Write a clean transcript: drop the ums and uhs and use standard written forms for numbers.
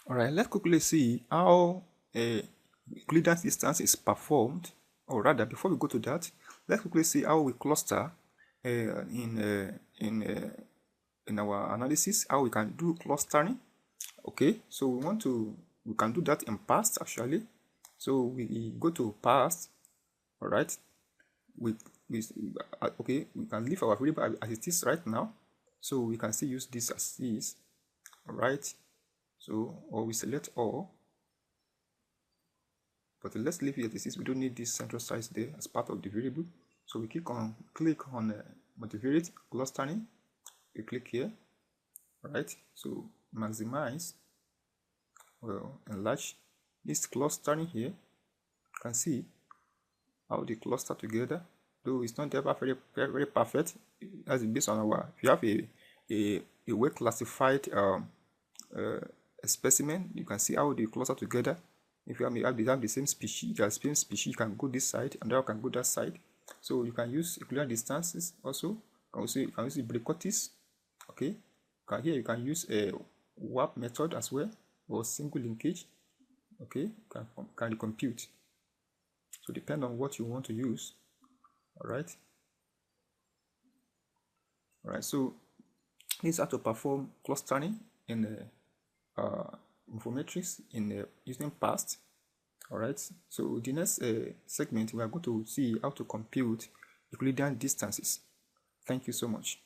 All right, let's quickly see how a Euclidean distance is performed, or rather, before we go to that, let's quickly see how we cluster in our analysis, how we can do clustering. Okay, so we can do that in past actually. So we go to past. All right, we okay, we can leave our variable as it is right now, so we can still use this as is. All right, so or we select all, but let's leave it as is. We don't need this central size there as part of the variable, so we click on multivariate clustering. We click here. All right, so maximize, well, enlarge this clustering here. You can see how they cluster together, though it's not ever very perfect. That's based on our, if you have a well classified specimen, you can see how they cluster together. If you have the same species, you can go this side and that can go that side. So you can use equivalent distances also. You can use the Brecotis. Okay, here you can use a warp method as well, or single linkage. Okay, can compute. So depend on what you want to use. All right. So this is how to perform clustering in Morphometrics in using past. All right, so the next segment we are going to see how to compute Euclidean distances. Thank you so much.